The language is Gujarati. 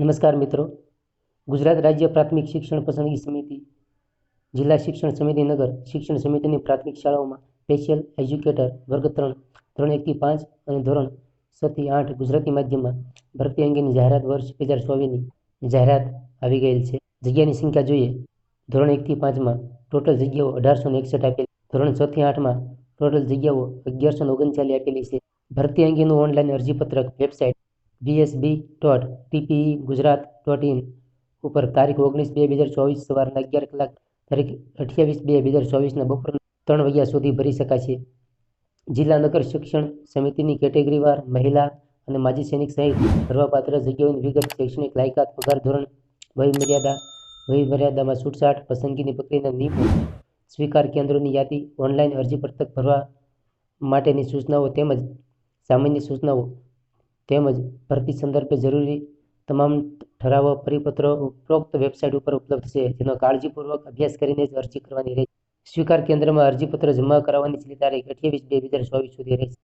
નમસ્કાર મિત્રો, ગુજરાત રાજ્ય પ્રાથમિક શિક્ષણ પસંદગી સમિતિ, જિલ્લા શિક્ષણ સમિતિ નગર શિક્ષણ સમિતિની પ્રાથમિક શાળાઓમાં સ્પેશિયલ એજ્યુકેટર વર્ગ 3, ધોરણ 1 થી 5 અને ધોરણ 6 થી 8 ગુજરાતી માધ્યમમાં ભરતી અંગેની જાહેરાત વર્ષ 2024ની જાહેરાત આવી ગયેલ છે. જગ્યાની સંખ્યા જોઈએ. ધોરણ 1 થી 5માં ટોટલ જગ્યાઓ 1861 આપેલી. ધોરણ 6 થી 8માં ટોટલ જગ્યાઓ 1139 આપેલી છે. ભરતી અંગેનું ઓનલાઈન અરજીપત્રક વેબસાઇટ vsb.tpegujarat.in ઉપર તારીખ 19/2/2024 સવારના 11 કલાક, તારીખ 28/2/2024ના બપોરના 3 વાગ્યા સુધી ભરી શકાશે. જિલ્લા નગર શિક્ષણ સમિતિની કેટેગરીવાર મહિલા અને માજી સૈનિક સહિત ભરવાપાત્ર જગ્યાઓની વિગત, શૈક્ષણિક લાયકાત, પગાર ધોરણ, વયમર્યાદામાં છૂટછાટ, પસંદગીની પ્રક્રિયાના નિયમો, સ્વીકાર કેન્દ્રોની યાદી, ઓનલાઈન અરજીપત્રક ભરવા માટેની સૂચનાઓ તેમજ સામાન્ય સૂચનાઓ તેમજ ભરતી સંદર્ભે જરૂરી તમામ ઠરાવો પરિપત્રો ઉપરોક્ત વેબસાઇટ ઉપર ઉપલબ્ધ છે, જેનો કાળજીપૂર્વક અભ્યાસ કરીને જ અરજી કરવાની રહેશે. સ્વીકાર કેન્દ્રમાં અરજીપત્ર જમા કરાવવાની છેલ્લી તારીખ 28/2/2024 સુધી રહેશે.